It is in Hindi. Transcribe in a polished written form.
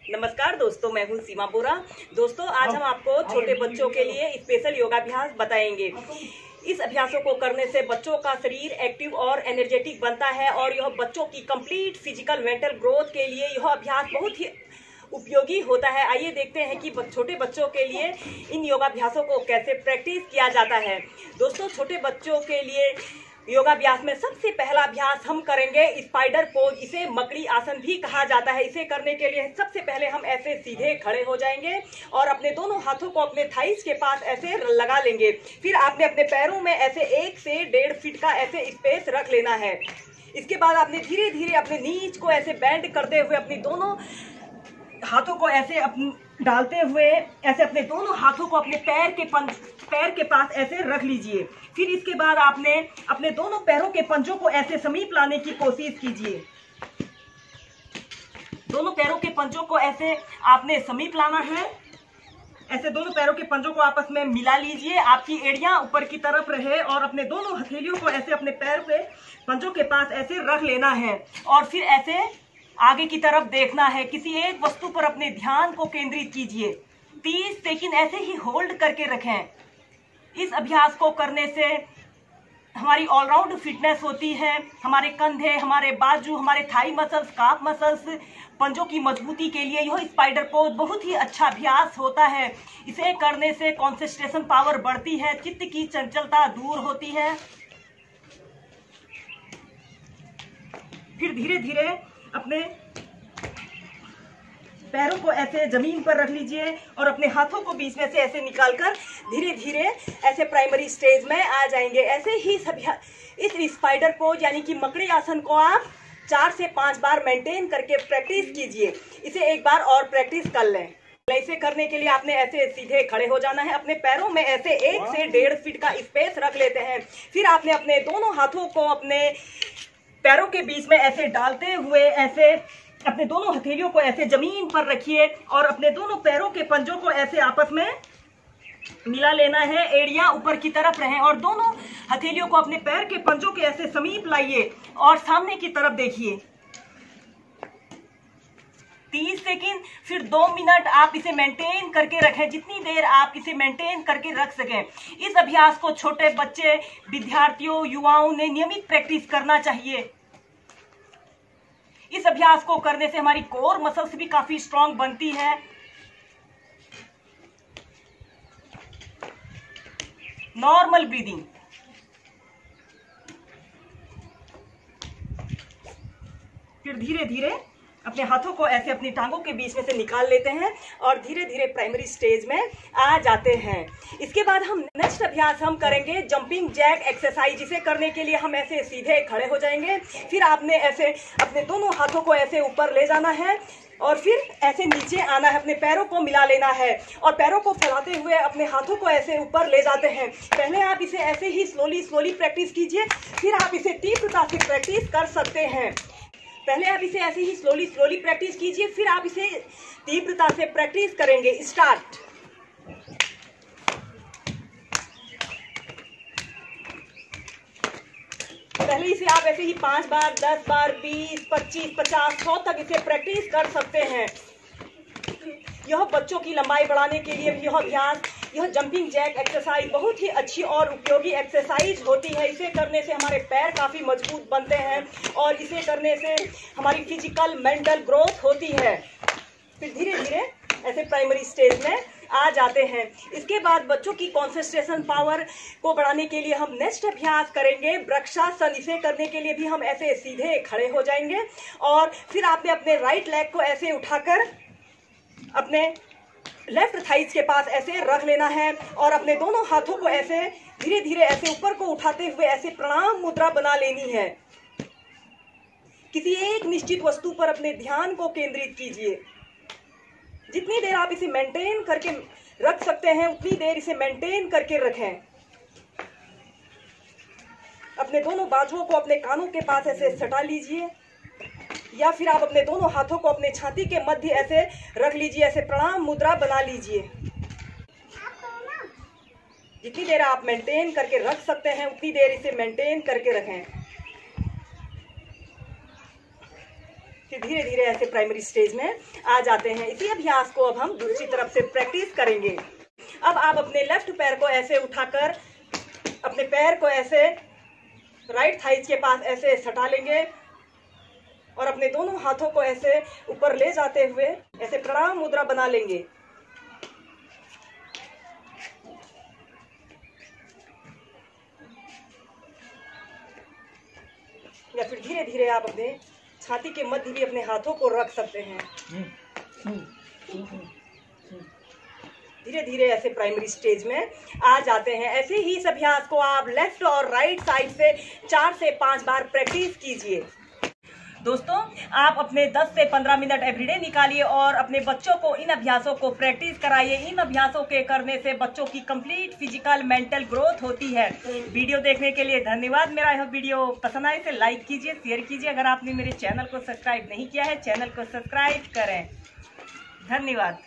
नमस्कार दोस्तों, मैं हूं सीमा बोरा। दोस्तों, आज हम आपको छोटे बच्चों के लिए स्पेशल योगाभ्यास बताएंगे। इस अभ्यासों को करने से बच्चों का शरीर एक्टिव और एनर्जेटिक बनता है और यह बच्चों की कंप्लीट फिजिकल मेंटल ग्रोथ के लिए यह अभ्यास बहुत ही उपयोगी होता है। आइए देखते हैं कि छोटे बच्चों के लिए इन योगाभ्यासों को कैसे प्रैक्टिस किया जाता है। दोस्तों, छोटे बच्चों के लिए योगाभ्यास में सबसे पहला अभ्यास हम करेंगे स्पाइडर पोज। इसे मकड़ी आसन भी कहा जाता है। इसे करने के लिए सबसे पहले हम ऐसे सीधे खड़े हो जाएंगे और अपने दोनों हाथों को अपने थाइस के पास ऐसे लगा लेंगे। फिर आपने अपने पैरों में ऐसे 1 से 1.5 फीट का ऐसे स्पेस रख लेना है। इसके बाद आपने धीरे धीरे अपने नीज को ऐसे बेंड करते हुए अपनी दोनों हाथों को ऐसे डालते हुए ऐसे अपने दोनों हाथों को अपने पैर के पास ऐसे रख लीजिए। फिर इसके बाद आपने अपने दोनों पैरों के पंजों को ऐसे समीप लाने की कोशिश कीजिए। दोनों पैरों के पंजों को ऐसे आपने समीप लाना है। ऐसे दोनों पैरों के पंजों को आपस में मिला लीजिए। आपकी एड़ियां ऊपर की तरफ रहे और अपने दोनों हथेलियों को ऐसे अपने पैर के पंजों के पास ऐसे रख लेना है और फिर ऐसे आगे की तरफ देखना है। किसी एक वस्तु पर अपने ध्यान को केंद्रित कीजिए। 30 सेकंड ऐसे ही होल्ड करके रखें। इस अभ्यास को करने से हमारी ऑलराउंड फिटनेस होती है। हमारे कंधे, हमारे बाजू, हमारे थाई मसल्स, काफ मसल्स, पंजों की मजबूती के लिए यह स्पाइडर पोज बहुत ही अच्छा अभ्यास होता है। इसे करने से कंसंट्रेशन पावर बढ़ती है, चित्त की चंचलता दूर होती है। फिर धीरे धीरे अपने पैरों को ऐसे जमीन पर रख लीजिए और अपने हाथों को बीच में से ऐसे निकालकर धीरे धीरे ऐसे प्राइमरी स्टेज में आ जाएंगे। ऐसे ही इस स्पाइडर पोज यानी कि मकड़ी आसन को आप 4 से 5 बार मेंटेन करके प्रैक्टिस कीजिए। इसे एक बार और प्रैक्टिस कर लें। इसे करने के लिए आपने ऐसे सीधे खड़े हो जाना है। अपने पैरों में ऐसे 1 से 1.5 फीट का स्पेस रख लेते हैं। फिर आपने अपने दोनों हाथों को अपने पैरों के बीच में ऐसे डालते हुए ऐसे अपने दोनों हथेलियों को ऐसे जमीन पर रखिए और अपने दोनों पैरों के पंजों को ऐसे आपस में मिला लेना है। एड़ियां ऊपर की तरफ रहें और दोनों हथेलियों को अपने पैर के पंजों के ऐसे समीप लाइए और सामने की तरफ देखिए। 30 सेकंड, फिर 2 मिनट आप इसे मेंटेन करके रखें, जितनी देर आप इसे मेंटेन करके रख सकें। इस अभ्यास को छोटे बच्चे, विद्यार्थियों, युवाओं ने नियमित प्रैक्टिस करना चाहिए। इस अभ्यास को करने से हमारी कोर मसल्स भी काफी स्ट्रांग बनती है। Normal breathing. फिर धीरे धीरे अपने हाथों को ऐसे अपनी टांगों के बीच में से निकाल लेते हैं और धीरे धीरे प्राइमरी स्टेज में आ जाते हैं। इसके बाद हम नेक्स्ट अभ्यास हम करेंगे जंपिंग जैक एक्सरसाइज। इसे करने के लिए हम ऐसे सीधे खड़े हो जाएंगे। फिर आपने ऐसे अपने दोनों हाथों को ऐसे ऊपर ले जाना है और फिर ऐसे नीचे आना है। अपने पैरों को मिला लेना है और पैरों को फैलाते हुए अपने हाथों को ऐसे ऊपर ले जाते हैं। पहले आप इसे ऐसे ही स्लोली प्रैक्टिस कीजिए, फिर आप इसे तीव्रता से प्रैक्टिस कर सकते हैं। पहले आप इसे ऐसे ही स्लोली प्रैक्टिस कीजिए, फिर आप इसे तीव्रता से प्रैक्टिस करेंगे। स्टार्ट। पहले इसे आप ऐसे ही 5 बार, 10 बार, 20, 25, 50, 100 तक इसे प्रैक्टिस कर सकते हैं। यह बच्चों की लंबाई बढ़ाने के लिए यह अभ्यास, यह जंपिंग जैक एक्सरसाइज बहुत ही अच्छी और उपयोगी एक्सरसाइज होती है। इसे करने से हमारे पैर काफ़ी मजबूत बनते हैं और इसे करने से हमारी फिजिकल मेंटल ग्रोथ होती है। फिर धीरे धीरे ऐसे प्राइमरी स्टेज में आ जाते हैं। इसके बाद बच्चों की कंसंट्रेशन पावर को बढ़ाने के लिए हम नेक्स्ट अभ्यास करेंगे वृक्षासन। इसे करने के लिए भी हम ऐसे सीधे खड़े हो जाएंगे और फिर आपने अपने राइट लेग को ऐसे उठाकर अपने लेफ्ट थाइस के पास ऐसे रख लेना है और अपने दोनों हाथों को ऐसे धीरे धीरे ऐसे ऊपर को उठाते हुए ऐसे प्रणाम मुद्रा बना लेनी है। किसी एक निश्चित वस्तु पर अपने ध्यान को केंद्रित कीजिए। जितनी देर आप इसे मेंटेन करके रख सकते हैं उतनी देर इसे मेंटेन करके रखें। अपने दोनों बाजुओं को अपने कानों के पास ऐसे सटा लीजिए या फिर आप अपने दोनों हाथों को अपने छाती के मध्य ऐसे रख लीजिए। ऐसे प्रणाम मुद्रा बना लीजिए। जितनी देर आप मेंटेन करके रख सकते हैं उतनी देर इसे मेंटेन करके रखें। फिर धीरे धीरे ऐसे प्राइमरी स्टेज में आ जाते हैं। इसी अभ्यास को अब हम दूसरी तरफ से प्रैक्टिस करेंगे। अब आप अपने लेफ्ट पैर को ऐसे उठाकर अपने पैर को ऐसे राइट थाइज के पास ऐसे सटा लेंगे और अपने दोनों हाथों को ऐसे ऊपर ले जाते हुए ऐसे प्रणाम मुद्रा बना लेंगे। या फिर धीरे धीरे आप अपने छाती के मध्य भी अपने हाथों को रख सकते हैं। धीरे धीरे ऐसे प्राइमरी स्टेज में आ जाते हैं। ऐसे ही इस अभ्यास को आप लेफ्ट और राइट साइड से 4 से 5 बार प्रैक्टिस कीजिए। दोस्तों, आप अपने 10 से 15 मिनट एवरीडे निकालिए और अपने बच्चों को इन अभ्यासों को प्रैक्टिस कराइए। इन अभ्यासों के करने से बच्चों की कंप्लीट फिजिकल मेंटल ग्रोथ होती है। वीडियो देखने के लिए धन्यवाद। मेरा यह वीडियो पसंद आए तो लाइक कीजिए, शेयर कीजिए। अगर आपने मेरे चैनल को सब्सक्राइब नहीं किया है, चैनल को सब्सक्राइब करें। धन्यवाद।